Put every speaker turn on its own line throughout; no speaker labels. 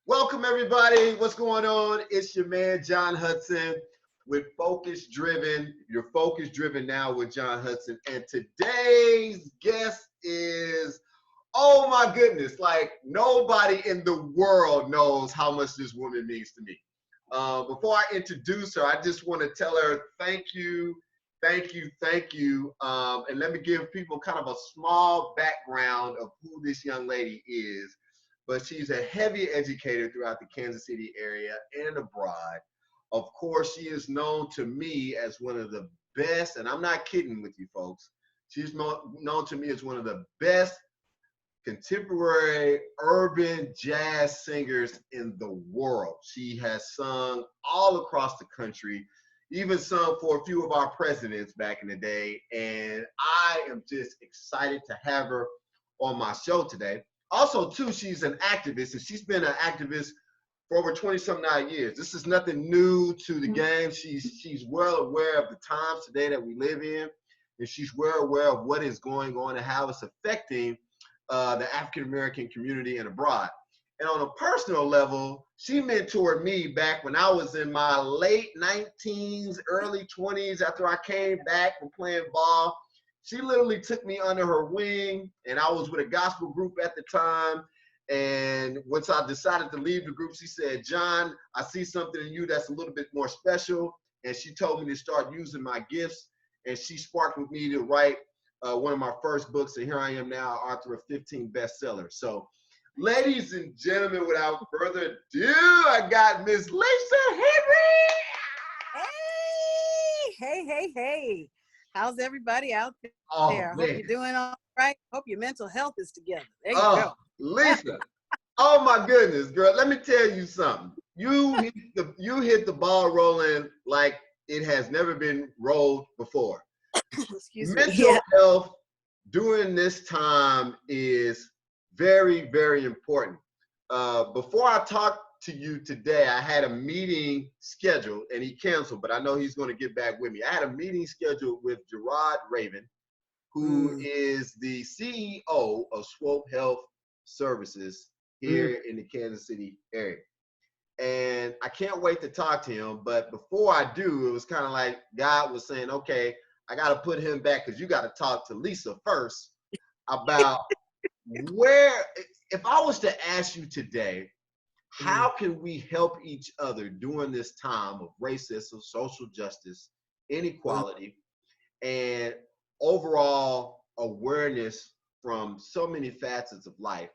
Welcome, everybody. What's going on? It's your man, John Hudson, with Focus Driven. You're Focus Driven now with John Hudson. And today's guest is, oh my goodness, like nobody in the world knows how much this woman means to me. Before I introduce her, I just want to tell her thank you, thank you, thank you. And let me give people kind of a small background of who this young lady is. But she's a heavy educator throughout the Kansas City area and abroad. Of course, she is known to me as one of the best, and I'm not kidding with you folks. She's known to me as one of the best contemporary urban jazz singers in the world. She has sung all across the country, even sung for a few of our presidents back in the day. And I am just excited to have her on my show today. Also, too, she's an activist, and she's been an activist for over 20-some-odd years. This is nothing new to the game. She's well aware of the times today that we live in, and she's well aware of what is going on and how it's affecting the African-American community and abroad. And on a personal level, she mentored me back when I was in my late 19s, early 20s, after I came back from playing ball. She literally took me under her wing, and I was with a gospel group at the time. And once I decided to leave the group, she said, John, I see something in you that's a little bit more special. And she told me to start using my gifts. And she sparked with me to write one of my first books. And here I am now, author of 15 bestsellers. So, ladies and gentlemen, without further ado, I got Miss Lisa Henry.
Hey. How's everybody out there?
Oh,
Hope
man.
you're doing all right. Hope your mental health is together. There you
Oh,
go.
Lisa. Oh my goodness, girl. Let me tell you something. You hit the ball rolling like it has never been rolled before.
Excuse me.
Mental health during this time is very, very important. Before I talk to you today, I had a meeting scheduled and he canceled, but I know he's going to get back with me. I had a meeting scheduled with Gerard Raven, who is the CEO of Swope Health Services here in the Kansas City area. And I can't wait to talk to him. But before I do, it was kind of like God was saying, okay, I got to put him back because you got to talk to Lisa first about where, if I was to ask you today, how can we help each other during this time of racism, social justice, inequality, and overall awareness from so many facets of life?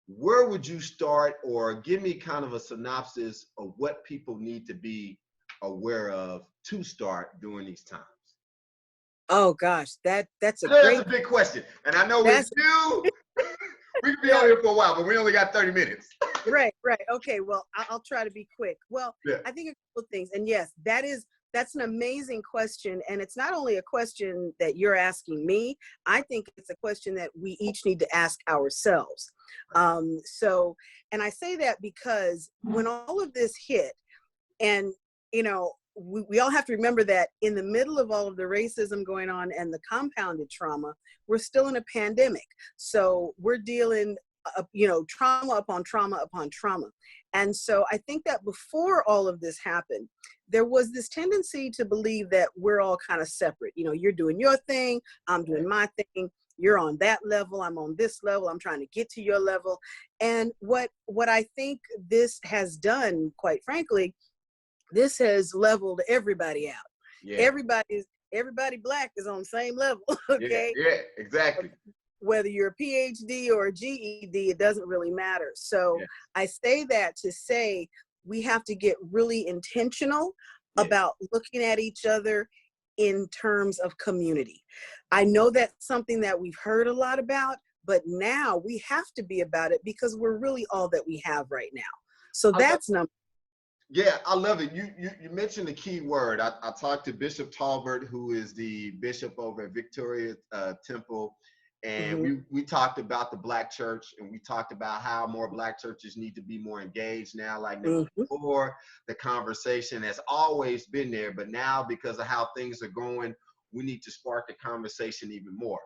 Where would you start, or give me kind of a synopsis of what people need to be aware of to start during these times?
Oh gosh, that's a
That's a big question. And I know with you, we could be on here for a while, but we only got 30 minutes.
Right. Okay, well, I'll try to be quick. Well, I think a couple of things. And yes, that's an amazing question. And it's not only a question that you're asking me, I think it's a question that we each need to ask ourselves. And I say that because when all of this hit, and, you know, we all have to remember that in the middle of all of the racism going on and the compounded trauma, we're still in a pandemic. So we're dealing trauma upon trauma upon trauma. And so I think that before all of this happened, there was this tendency to believe that we're all kind of separate. You know, you're doing your thing, I'm doing my thing, you're on that level, I'm on this level, I'm trying to get to your level. And what I think this has done, quite frankly, this has leveled everybody out. Yeah. Everybody Black is on the same level, okay?
Yeah, exactly.
Whether you're a PhD or a GED, it doesn't really matter. So I say that to say we have to get really intentional about looking at each other in terms of community. I know that's something that we've heard a lot about, but now we have to be about it because we're really all that we have right now. So that's number.
Yeah, I love it. You mentioned the key word. I talked to Bishop Talbert, who is the bishop over at Victoria Temple. And we talked about the Black church, and we talked about how more Black churches need to be more engaged now, like never before. The conversation has always been there, but now because of how things are going, we need to spark the conversation even more.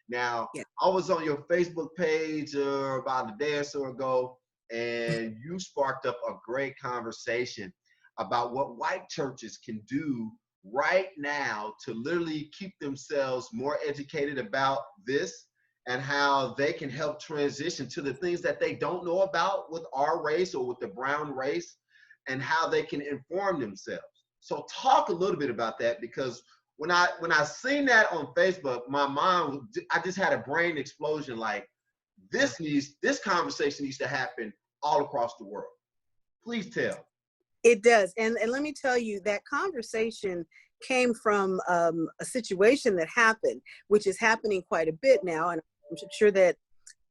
Now, I was on your Facebook page about a day or so ago, and you sparked up a great conversation about what white churches can do right now to literally keep themselves more educated about this, and how they can help transition to the things that they don't know about with our race or with the brown race, and how they can inform themselves. So talk a little bit about that, because when I seen that on Facebook, my mind, I just had a brain explosion. Like, this conversation needs to happen all across the world. Please tell.
It does. And let me tell you, that conversation came from a situation that happened, which is happening quite a bit now. And I'm sure that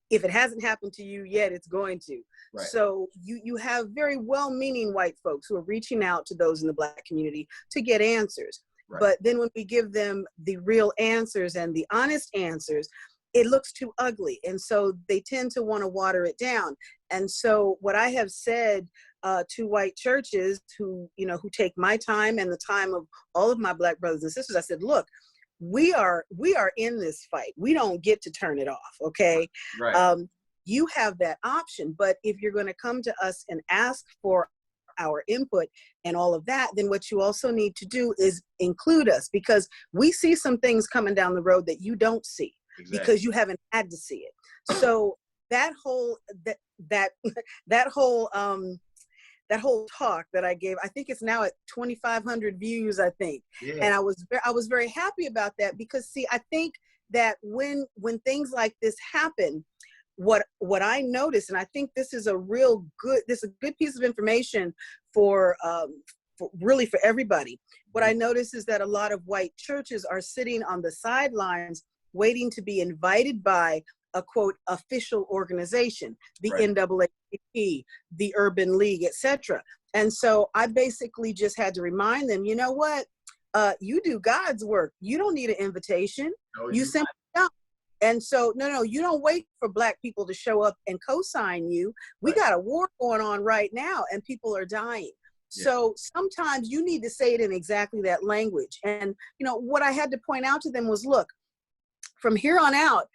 if it hasn't happened to you yet, it's going to. Right. So you have very well-meaning white folks who are reaching out to those in the Black community to get answers. Right. But then when we give them the real answers and the honest answers, it looks too ugly. And so they tend to want to water it down. And so what I have said to white churches who take my time and the time of all of my Black brothers and sisters, I said, look, we are in this fight. We don't get to turn it off. Okay. Right. You have that option, but if you're going to come to us and ask for our input and all of that, then what you also need to do is include us, because we see some things coming down the road that you don't see. Exactly. Because you haven't had to see it. So that whole talk that I gave, I think it's now at 2,500 views, I think. Yeah. And I was very happy about that, because see, I think that when things like this happen, what I noticed, and I think this is a good piece of information for everybody. What I noticed is that a lot of white churches are sitting on the sidelines waiting to be invited by a quote official organization, the right. NAACP, the Urban League, etc. And so I basically just had to remind them, you know what? You do God's work. You don't need an invitation. No, you simply don't. And so, no, you don't wait for Black people to show up and co-sign you. We got a war going on right now, and people are dying. Yeah. So sometimes you need to say it in exactly that language. And, what I had to point out to them was, look, from here on out,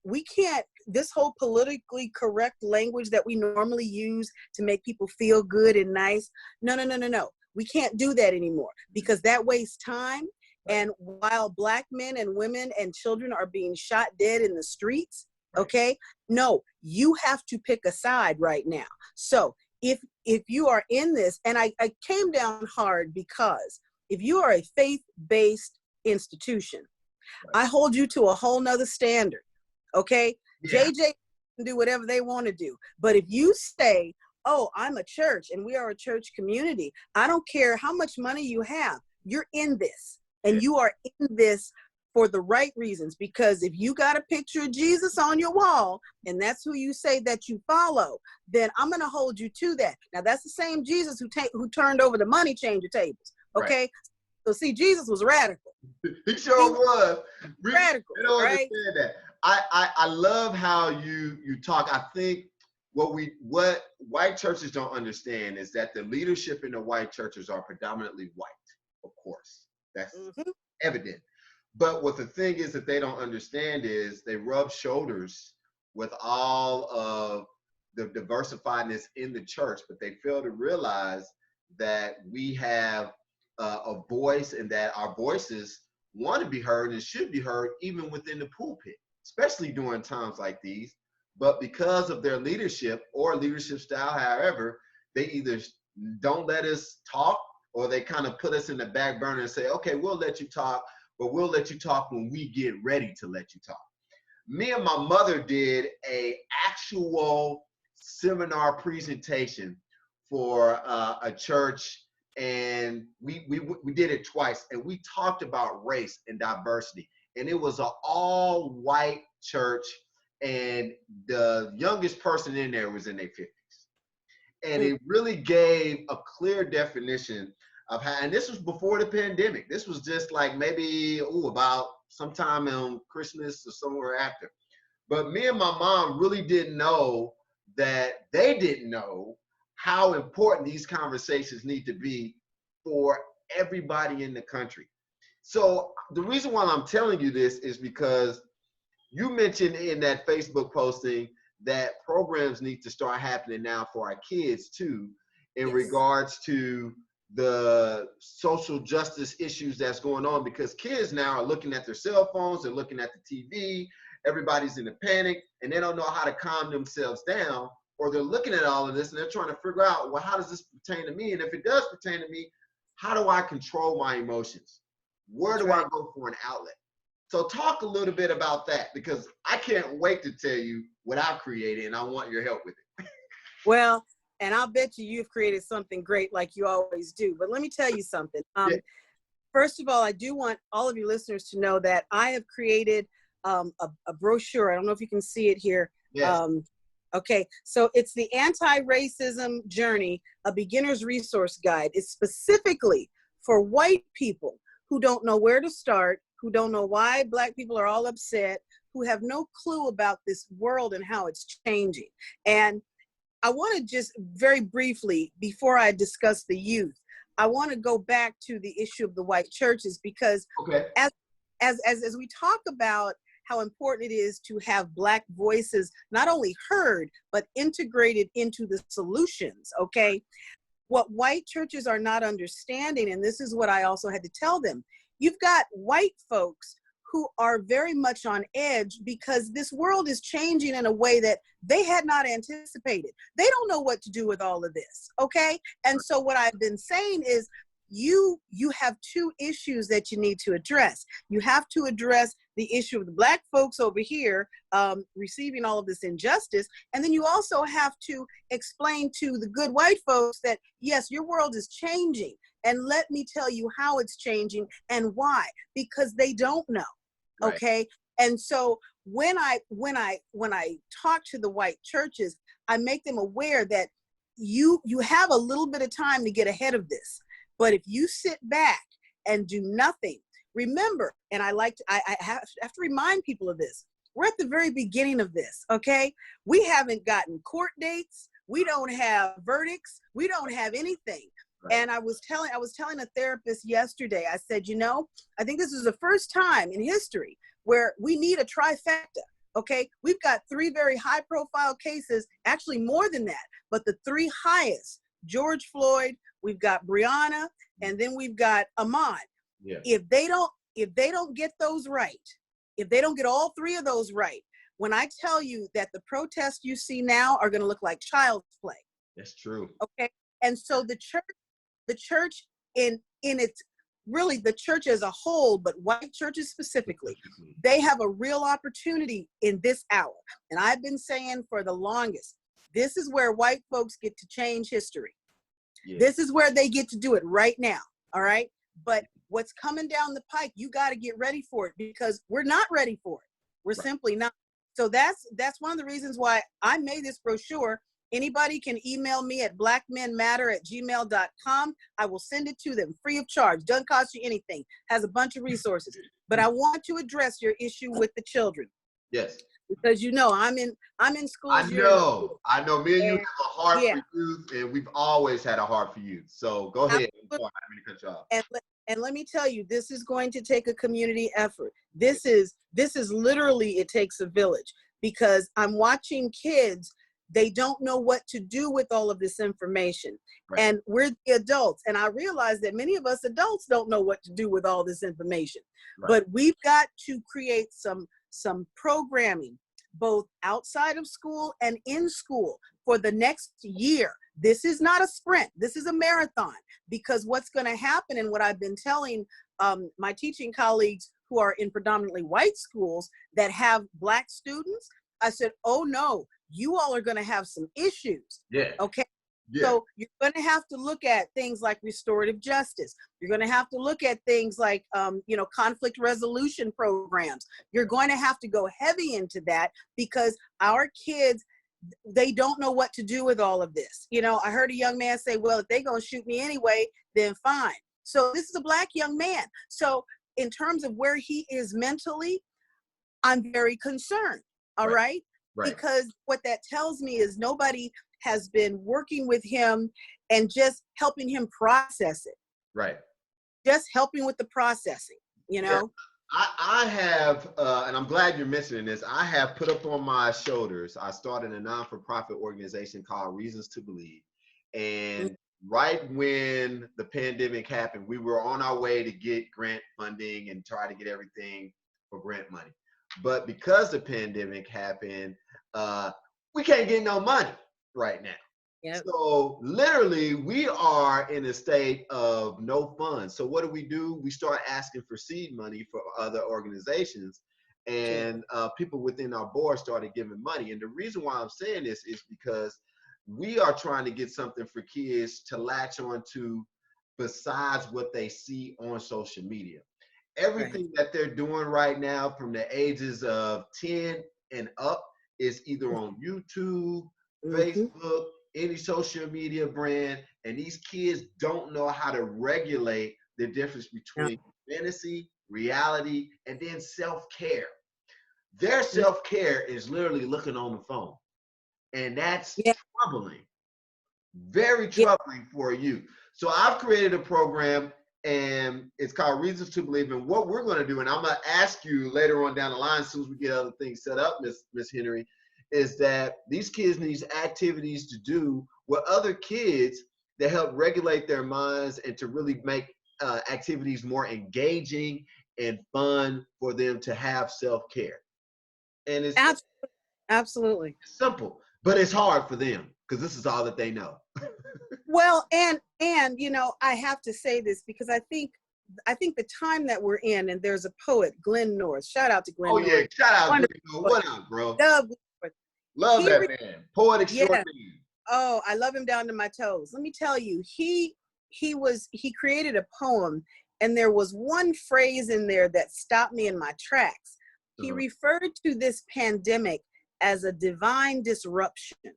we can't, this whole politically correct language that we normally use to make people feel good and nice. No. We can't do that anymore, because that wastes time. And while Black men and women and children are being shot dead in the streets, okay, no, you have to pick a side right now. So if you are in this, and I came down hard, because if you are a faith-based institution, I hold you to a whole nother standard, okay? Yeah. JJ can do whatever they want to do. But if you say, oh, I'm a church and we are a church community, I don't care how much money you have, you're in this. And you are in this for the right reasons, because if you got a picture of Jesus on your wall and that's who you say that you follow, then I'm going to hold you to that. Now, that's the same Jesus who turned over the money changer tables, okay? Right. So see, Jesus was radical.
He sure was.
Radical,
I don't
right?
understand that. I love how you talk. I think what white churches don't understand is that the leadership in the white churches are predominantly white, of course. That's evident. But what the thing is that they don't understand is they rub shoulders with all of the diversifiedness in the church, but they fail to realize that we have a voice, and that our voices want to be heard and should be heard even within the pulpit, especially during times like these. But because of their leadership or leadership style, however, they either don't let us talk, or they kind of put us in the back burner and say, okay, we'll let you talk, but we'll let you talk when we get ready to let you talk. Me and my mother did a actual seminar presentation for a church, and we did it twice, and we talked about race and diversity. And it was an all-white church, and the youngest person in there was in their 50s. And it really gave a clear definition of how, and this was before the pandemic. This was just like maybe, about sometime on Christmas or somewhere after. But me and my mom really didn't know that they didn't know how important these conversations need to be for everybody in the country. So the reason why I'm telling you this is because you mentioned in that Facebook posting that programs need to start happening now for our kids too, in
Yes.
regards to the social justice issues that's going on, because kids now are looking at their cell phones, they're looking at the TV, everybody's in a panic, and they don't know how to calm themselves down, or they're looking at all of this and they're trying to figure out, well, how does this pertain to me? And if it does pertain to me, how do I control my emotions? Where do I go for an outlet? So talk a little bit about that, because I can't wait to tell you what I've created, and I want your help with it.
Well, and I'll bet you've created something great like you always do. But let me tell you something. First of all, I do want all of you listeners to know that I have created a brochure. I don't know if you can see it here.
Yes.
Okay, so it's the Anti-Racism Journey, a beginner's resource guide. It's specifically for white people who don't know where to start, who don't know why Black people are all upset, who have no clue about this world and how it's changing. And I want to just very briefly, before I discuss the youth, I want to go back to the issue of the white churches, because as we talk about how important it is to have Black voices not only heard, but integrated into the solutions, okay? What white churches are not understanding, and this is what I also had to tell them, you've got white folks who are very much on edge because this world is changing in a way that they had not anticipated. They don't know what to do with all of this, okay? And so what I've been saying is, you have two issues that you need to address. You have to address the issue of the Black folks over here receiving all of this injustice, and then you also have to explain to the good white folks that, yes, your world is changing, and let me tell you how it's changing and why, because they don't know, okay? And so when I talk to the white churches, I make them aware that you have a little bit of time to get ahead of this. But if you sit back and do nothing, remember, and I have to remind people of this, we're at the very beginning of this, okay? We haven't gotten court dates. We don't have verdicts. We don't have anything. And I was telling a therapist yesterday, I said, you know, I think this is the first time in history where we need a trifecta, okay? We've got 3 very high profile cases, actually more than that, but the 3 highest, George Floyd, we've got Breonna, and then we've got Ahmaud. Yeah. If they don't get those right, if they don't get all 3 of those right, when I tell you that the protests you see now are going to look like child's play.
That's true.
Okay. And so the church in its, really the church as a whole, but white churches specifically, they have a real opportunity in this hour. And I've been saying for the longest, this is where white folks get to change history. Yeah. This is where they get to do it right now, all right? But what's coming down the pike, you got to get ready for it, because we're not ready for it. We're simply not. So that's one of the reasons why I made this brochure. Anybody can email me at blackmenmatter@gmail.com. I will send it to them free of charge. Doesn't cost you anything. Has a bunch of resources. But I want to address your issue with the children.
Yes.
Because you know I'm in schools.
I know. Me and you have a heart for youth, and we've always had a heart for youth. So go ahead.
And let me tell you, this is going to take a community effort. This is literally, it takes a village, because I'm watching kids. They don't know what to do with all of this information. And we're the adults. And I realize that many of us adults don't know what to do with all this information. But we've got to create some programming, both outside of school and in school, for the next year. This is not a sprint. This is a marathon, because what's going to happen, and what I've been telling my teaching colleagues who are in predominantly white schools that have Black students, I said, oh no, you all are going to have some issues. Yeah. Okay. Yeah. So you're going to have to look at things like restorative justice. You're going to have to look at things like, conflict resolution programs. You're going to have to go heavy into that, because our kids, they don't know what to do with all of this. You know, I heard a young man say, well, if they're going to shoot me anyway, then fine. So this is a Black young man. So in terms of where he is mentally, I'm very concerned. All right. Because what that tells me is nobody has been working with him and just helping him process it. Right. Just helping with the processing, you know?
I have, and I'm glad you're mentioning this. I have put up on my shoulders. I started a non-for-profit organization called Reasons to Believe, and right when the pandemic happened, we were on our way to get grant funding and try to get everything for grant money. But because the pandemic happened, we can't get no money right now.
Yep.
So literally, we are in a state of no funds. So what do? We start asking for seed money for other organizations,
Sure.
and people within our board started giving money. And the reason why I'm saying this is because we are trying to get something for kids to latch on to besides what they see on social media.
Right.
Everything that they're doing right now from the ages of 10 and up is either on YouTube,
Mm-hmm.
Facebook, any social media brand, and these kids don't know how to regulate the difference
Yeah.
between fantasy, reality, and then self-care. Their self-care is literally looking on the phone, and that's
Yeah.
troubling, very
Yeah.
troubling for you. So I've created a program, and it's called Reasons to Believe. And what we're going to do, and I'm going to ask you later on down the line, as soon as we get other things set up, Miss Henry, is that these kids need activities to do with other kids that help regulate their minds and to really make activities more engaging and fun for them to have self-care. And it's
Absolutely.
simple, but it's hard for them because this is all that they know.
Well, and you know, I have to say this because I think the time that we're in, and there's a poet, Glenn North. Shout out to
Oh
Glenn
yeah,
North.
shout out
Wonderful
Glenn.
poet.
What up, bro?
Love Glenn North.
Love
He,
that man. Poet
yeah.
extraordinaire.
Oh, I love him down to my toes. Let me tell you, he created a poem, and there was one phrase in there that stopped me in my tracks. He
Uh-huh.
referred to this pandemic as a divine disruption.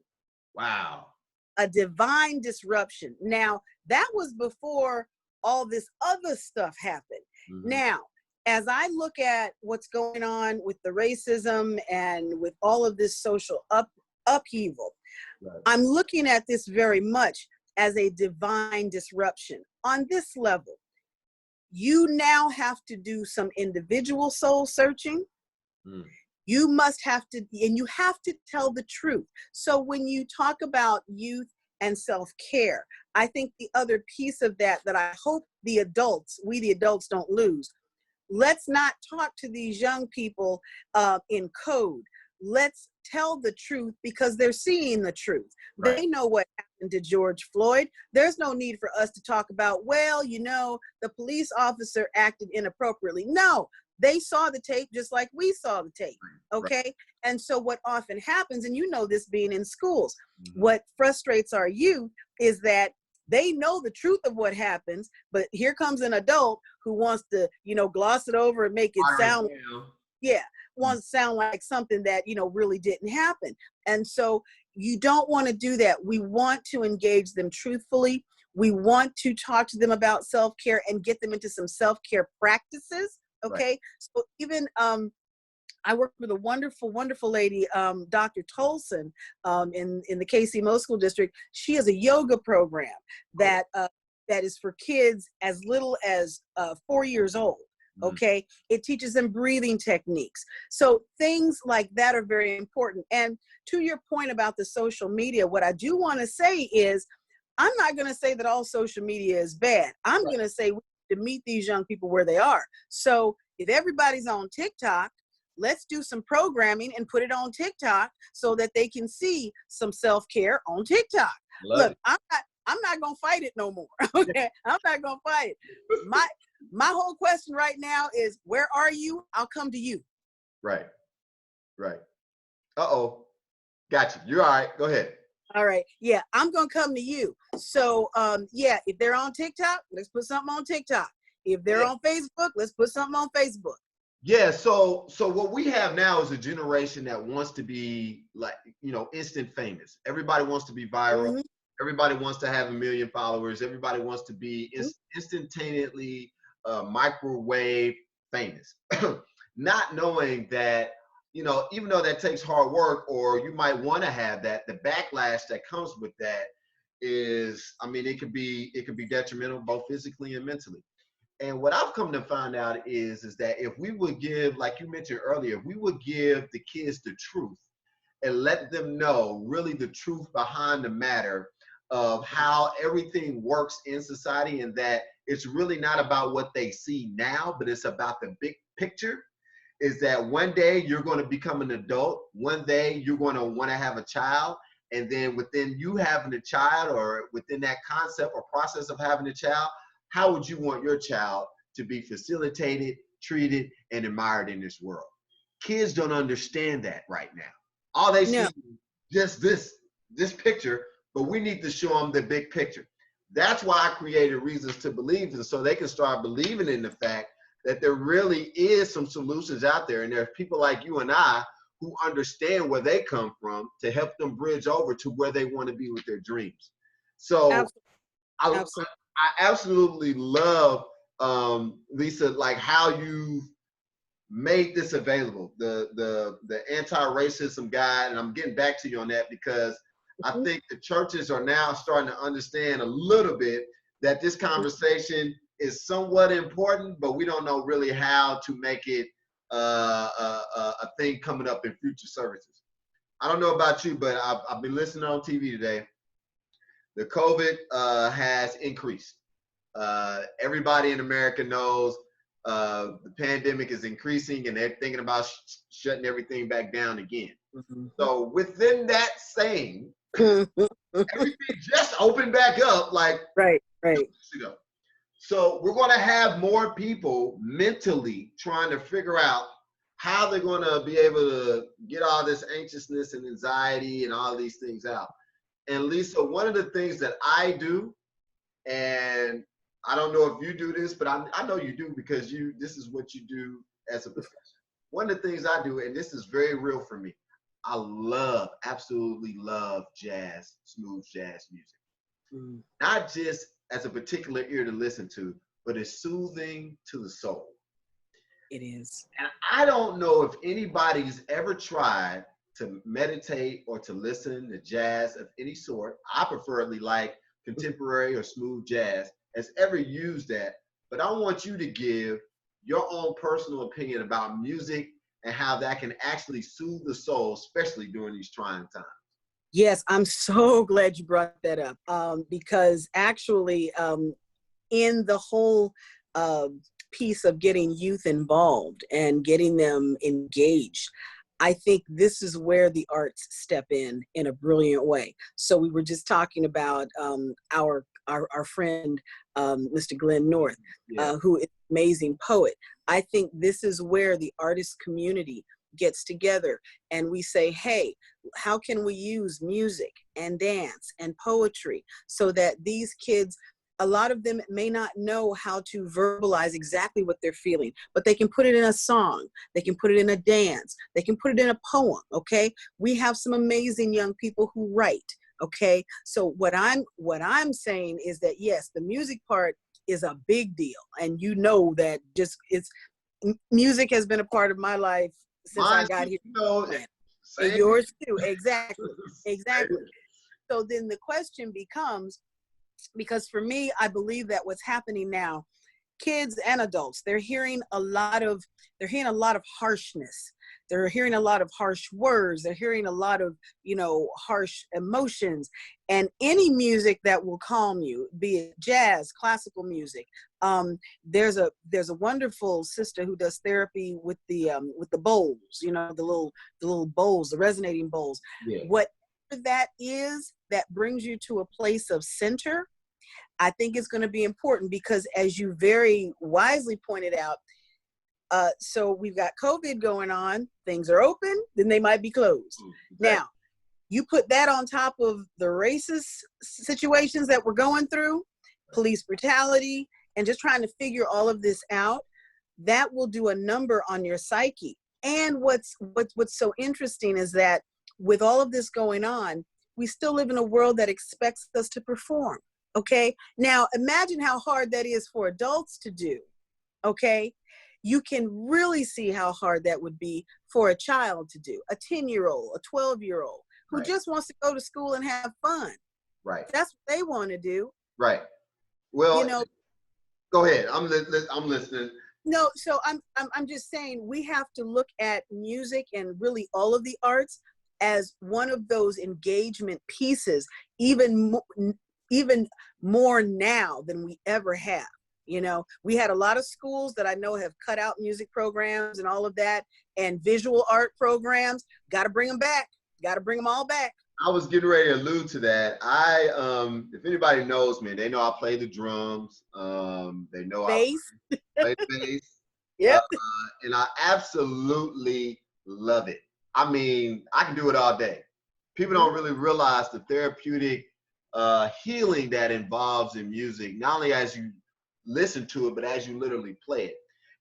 Wow.
A divine disruption. Now, that was before all this other stuff happened.
Mm-hmm.
Now, as I look at what's going on with the racism and with all of this social upheaval,
Right.
I'm looking at this very much as a divine disruption. On this level, you now have to do some individual soul searching.
Mm.
You must have to, and you have to tell the truth. So when you talk about youth and self-care, I think the other piece of that I hope we the adults don't lose. Let's not talk to these young people in code. Let's tell the truth because they're seeing the truth.
Right.
They know what happened to George Floyd. There's no need for us to talk about, well, you know, the police officer acted inappropriately. No, they saw the tape just like we saw the tape. Okay. Right. And so what often happens, and you know this being in schools, what frustrates our youth is that they know the truth of what happens, but here comes an adult who wants to, you know, gloss it over and make it sound, wants to sound like something that, you know, really didn't happen. And so you don't want to do that. We want to engage them truthfully. We want to talk to them about self-care and get them into some self-care practices. Okay. Right. So even, I work with a wonderful, wonderful lady, Dr. Tolson, in the KC School District. She has a yoga program that is for kids as little as 4 years old. Okay, it teaches them breathing techniques. So things like that are very important. And to your point about the social media, what I do want to say is, I'm not going to say that all social media is bad. I'm going to say we need to meet these young people where they are. So if everybody's on TikTok, let's do some programming and put it on TikTok so that they can see some self-care on TikTok. Look, I'm not gonna fight it no more. Okay, I'm not gonna fight it. My whole question right now is, where are you? I'll come to you.
Right. Uh-oh. Gotcha. You're all right. Go ahead.
All right. Yeah, I'm gonna come to you. So yeah, if they're on TikTok, let's put something on TikTok. If they're on Facebook, let's put something on Facebook.
Yeah, so what we have now is a generation that wants to be, like, you know, instant famous. Everybody wants to be viral. Everybody wants to have 1 million followers. Everybody wants to be instantaneously microwave famous. Not knowing that, you know, even though that takes hard work, or you might want to have that, the backlash that comes with that is, I mean, it could be detrimental both physically and mentally. And what I've come to find out is that if we would give, like you mentioned earlier, if we would give the kids the truth and let them know really the truth behind the matter of how everything works in society, and that it's really not about what they see now, but it's about the big picture, is that one day you're going to become an adult, one day you're going to want to have a child, and then within you having a child, or within that concept or process of having a child, how would you want your child to be facilitated, treated, and admired in this world? Kids don't understand that right now. All they see
No.
is just this picture, but we need to show them the big picture. That's why I created Reasons to Believe, and so they can start believing in the fact that there really is some solutions out there, and there's people like you and I who understand where they come from to help them bridge over to where they want to be with their dreams. So
Absolutely.
I absolutely love, Lisa, like how you made this available, the anti-racism guide, and I'm getting back to you on that because I think the churches are now starting to understand a little bit that this conversation is somewhat important, but we don't know really how to make it a thing coming up in future services. I don't know about you, but I've been listening on TV today. The COVID has increased. Everybody in America knows the pandemic is increasing, and they're thinking about shutting everything back down again. So within that saying, everything just opened back up like 2 weeks ago. So we're going to have more people mentally trying to figure out how they're going to be able to get all this anxiousness and anxiety and all these things out. And Lisa, one of the things that I do, and I don't know if you do this, but I know you do because this is what you do as a profession. One of the things I do, and this is very real for me, I absolutely love jazz, smooth jazz music. Not just as a particular ear to listen to, but it's soothing to the soul.
It is.
And I don't know if anybody's ever tried to meditate or to listen to jazz of any sort. I preferably like contemporary or smooth jazz, has ever used that. But I want you to give your own personal opinion about music and how that can actually soothe the soul, especially during these trying times.
Yes, I'm so glad you brought that up because actually in the whole piece of getting youth involved and getting them engaged, I think this is where the arts step in a brilliant way. So we were just talking about our friend, Mr. Glenn North, who is an amazing poet. I think this is where the artist community gets together and we say, hey, how can we use music and dance and poetry so that these kids, a lot of them may not know how to verbalize exactly what they're feeling, but they can put it in a song, they can put it in a dance, they can put it in a poem, okay? We have some amazing young people who write, okay? So what I'm saying is that yes, the music part is a big deal, and you know that music has been a part of my life since I got here. And yours too, exactly. So then the question becomes, because for me, I believe that what's happening now, kids and adults, they're hearing a lot of harshness. They're hearing a lot of harsh words. They're hearing a lot of, harsh emotions. And any music that will calm you, be it jazz, classical music. There's a wonderful sister who does therapy with the bowls, the little bowls, the resonating bowls. Yeah. Whatever that is, that brings you to a place of center, I think it's going to be important because, as you very wisely pointed out, so we've got COVID going on, things are open, then they might be closed. Exactly. Now, you put that on top of the racist situations that we're going through, police brutality, and just trying to figure all of this out, that will do a number on your psyche. And what's so interesting is that with all of this going on, we still live in a world that expects us to perform, okay? Now, imagine how hard that is for adults to do, okay? You can really see how hard that would be for a child to do, a 10-year-old, a 12-year-old, who just wants to go to school and have fun.
Right.
That's what they want to do.
Right. Well, Go ahead. I'm listening.
No, so I'm just saying we have to look at music and really all of the arts as one of those engagement pieces, even more now than we ever have. You know, we had a lot of schools that I know have cut out music programs and all of that, and visual art programs. Got to bring them back. Got to bring them all back.
I was getting ready to allude to that. If anybody knows me, they know I play the drums. They know
Bass.
I play the bass.
Yep.
And I absolutely love it. I mean, I can do it all day. People don't really realize the therapeutic healing that involves in music, not only as you listen to it, but as you literally play it.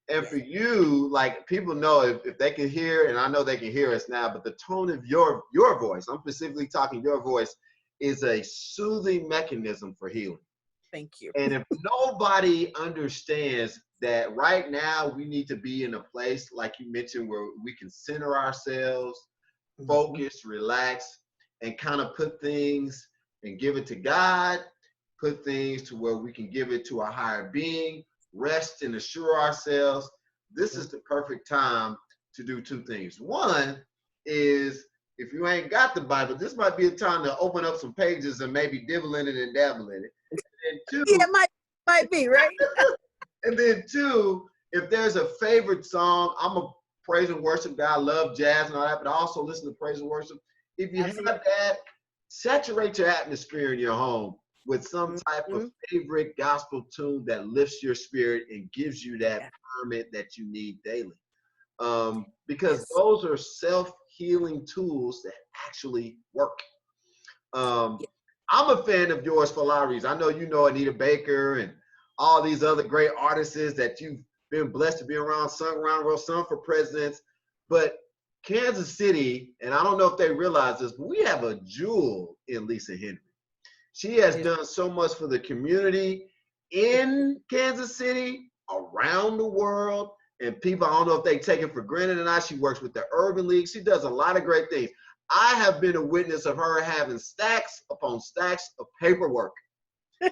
And for you, like, people know if they can hear, and I know they can hear us now, but the tone of your voice, I'm specifically talking your voice, is a soothing mechanism for healing.
Thank you.
And if nobody understands that right now we need to be in a place, like you mentioned, where we can center ourselves, focus, relax, and kind of put things and give it to God, put things to where we can give it to a higher being, rest and assure ourselves, this is the perfect time to do two things. One is, if you ain't got the Bible, this might be a time to open up some pages and maybe dibble in it and dabble in it. And two,
yeah, might be, right?
And then two, if there's a favorite song, I'm a praise and worship guy, I love jazz and all that, but I also listen to praise and worship. If you have that, saturate your atmosphere in your home with some type of favorite gospel tune that lifts your spirit and gives you that permit that you need daily. Because those are self-healing tools that actually work. I'm a fan of yours for a lot of reasons. I know you know Anita Baker and all these other great artists that you've been blessed to be around, sung around the world, sung for presidents. But Kansas City, and I don't know if they realize this, but we have a jewel in Lisa Henry. She has done so much for the community in Kansas City, around the world, and people, I don't know if they take it for granted or not. She works with the Urban League. She does a lot of great things. I have been a witness of her having stacks upon stacks of paperwork to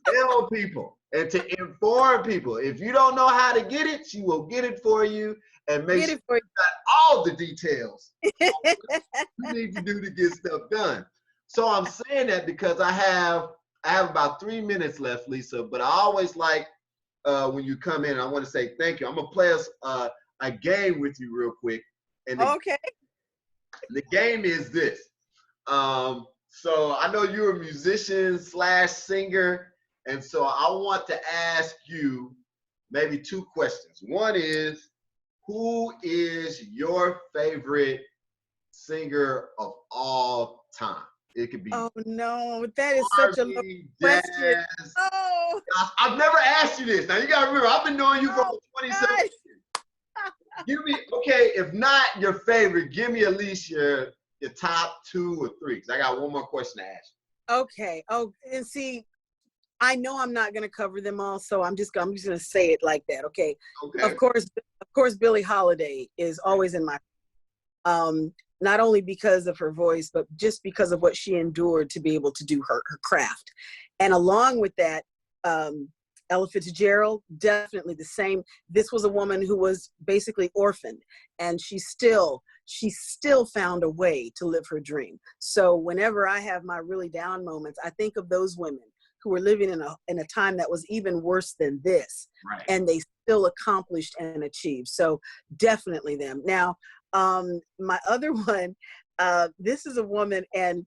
tell people and to inform people. If you don't know how to get it, she will get it for you and make sure you got all the details you need to do to get stuff done. So I'm saying that because I have about 3 minutes left, Lisa, but I always like when you come in, I want to say thank you. I'm gonna play us a game with you real quick. And the game is this. So I know you're a musician / singer, and so I want to ask you maybe two questions. One is, who is your favorite singer of all time? It could be.
Oh no, that is such a low question. Oh,
I've never asked you this. Now you gotta remember, I've been knowing you for 27 years. Give me, okay, if not your favorite, give me at least your top 2 or 3, because I got one more question to ask you.
Okay. Oh, and see, I know I'm not gonna cover them all, so I'm just gonna say it like that. Okay. Of course, Billie Holiday is always in my not only because of her voice, but just because of what she endured to be able to do her craft. And along with that, Ella Fitzgerald, definitely the same. This was a woman who was basically orphaned, and she still found a way to live her dream. So whenever I have my really down moments, I think of those women who were living in a time that was even worse than this, and they still accomplished and achieved. So definitely them. Now, my other one, this is a woman, and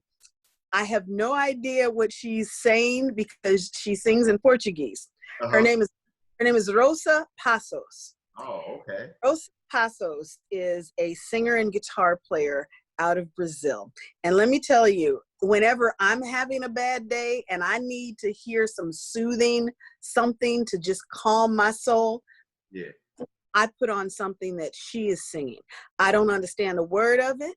I have no idea what she's saying because she sings in Portuguese. Her name is Rosa Passos.
Oh, okay.
Rosa Passos is a singer and guitar player out of Brazil. And let me tell you, whenever I'm having a bad day and I need to hear some soothing, something to just calm my soul, I put on something that she is singing. I don't understand a word of it,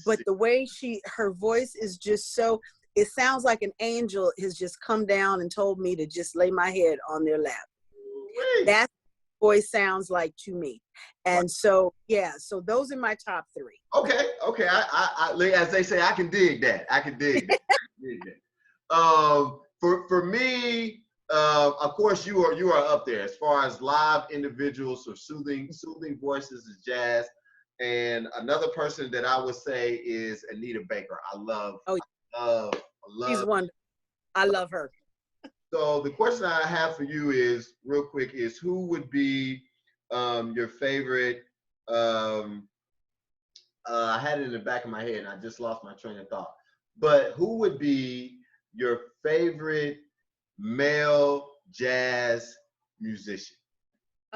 but the way her voice is just so, it sounds like an angel has just come down and told me to just lay my head on their lap. That's what voice sounds like to me. And so, so those are my top 3.
Okay. I as they say, I can dig that. I can dig that. For me, Of course, you are up there as far as live individuals or soothing voices is jazz. And another person that I would say is Anita Baker. I love,
Oh,
I
she's
love.
wonderful. I love her.
So the question I have for you is, real quick, is who would be your favorite? Um, I had it in the back of my head and I just lost my train of thought. But who would be your favorite male jazz musician?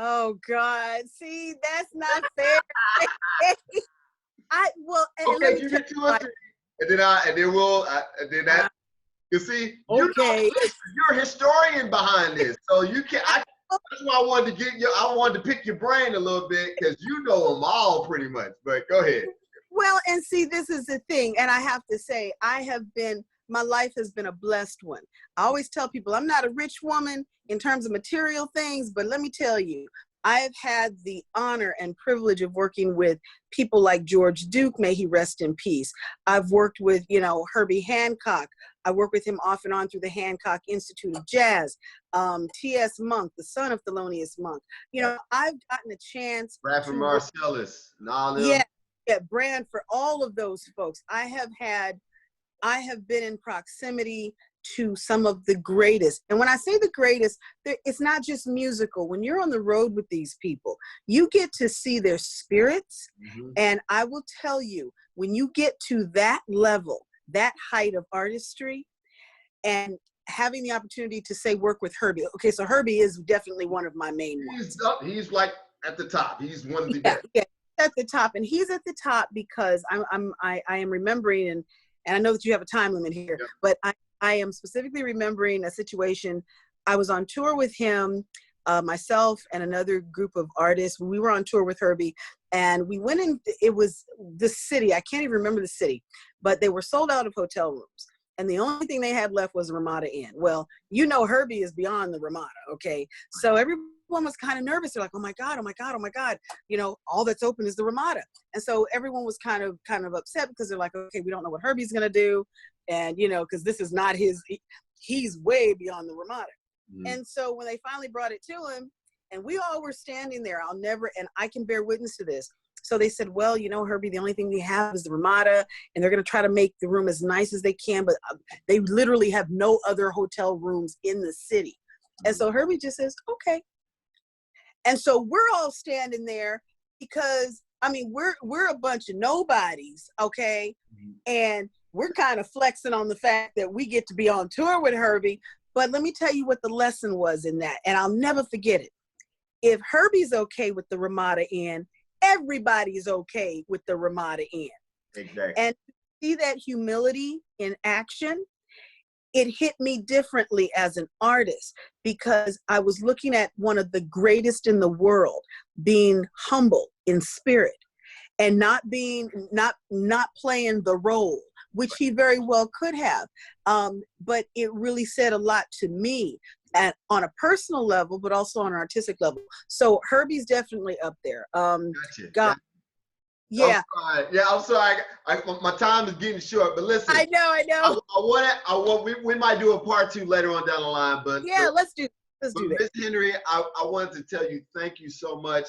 Oh God, see, that's not fair. And let
Okay,
me
give
tell
me two or three, and then
you.
you see,
Okay.
you're a historian behind this, so you can. That's why I wanted to get you. I wanted to pick your brain a little bit because you know them all pretty much. But go ahead.
Well, and see, this is the thing, and I have to say, my life has been a blessed one. I always tell people I'm not a rich woman in terms of material things, but let me tell you, I have had the honor and privilege of working with people like George Duke, may he rest in peace. I've worked with, Herbie Hancock. I work with him off and on through the Hancock Institute of Jazz. T.S. Monk, the son of Thelonious Monk. I've gotten a chance
Rapper
to work.
Marcellus and all them.
Yeah, yeah, Brand, for all of those folks. I have been in proximity to some of the greatest. And when I say the greatest, it's not just musical. When you're on the road with these people, you get to see their spirits. Mm-hmm. And I will tell you, when you get to that level, that height of artistry, and having the opportunity to work with Herbie. Okay, so Herbie is definitely one of my main ones.
He's like at the top. He's one of the best.
Yeah, at the top. And he's at the top because I am remembering, and I know that you have a time limit here, yeah. But I am specifically remembering a situation. I was on tour with him, myself and another group of artists. We were on tour with Herbie, and we went in, it was the city, I can't even remember the city, but they were sold out of hotel rooms. And the only thing they had left was the Ramada Inn. Well, Herbie is beyond the Ramada, okay? So everyone was kind of nervous. They're like, oh my God, oh my God, oh my God. All that's open is the Ramada. And so everyone was kind of upset because they're like, okay, we don't know what Herbie's gonna do. And, because this is not he's way beyond the Ramada. Mm-hmm. And so when they finally brought it to him, and we all were standing there, and I can bear witness to this. So they said, well, Herbie, the only thing we have is the Ramada, and they're going to try to make the room as nice as they can, but they literally have no other hotel rooms in the city. And so Herbie just says, okay. And so we're all standing there because, we're a bunch of nobodies, okay? And we're kind of flexing on the fact that we get to be on tour with Herbie. But let me tell you what the lesson was in that, and I'll never forget it. If Herbie's okay with the Ramada Inn, everybody's okay with the Ramada Inn.
Exactly.
And to see that humility in action, it hit me differently as an artist, because I was looking at one of the greatest in the world being humble in spirit and not playing the role, which he very well could have. But it really said a lot to me on a personal level, but also on an artistic level. So Herbie's definitely up there.
Gotcha.
God, yeah.
I'm sorry. My time is getting short, but listen.
I know.
We might do a part 2 later on down the line, but
yeah, let's do that.
Ms. Henry, I wanted to tell you thank you so much.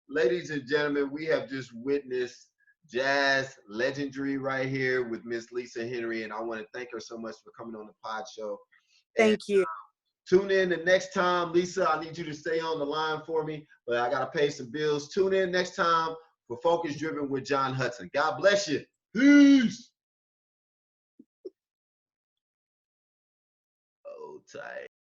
Ladies and gentlemen, we have just witnessed jazz legendary right here with Miss Lisa Henry, and I want to thank her so much for coming on the pod show.
Thank you.
Tune in the next time. Lisa, I need you to stay on the line for me, but I got to pay some bills. Tune in next time for Focus Driven with John Hudson. God bless you. Peace. Oh, tight.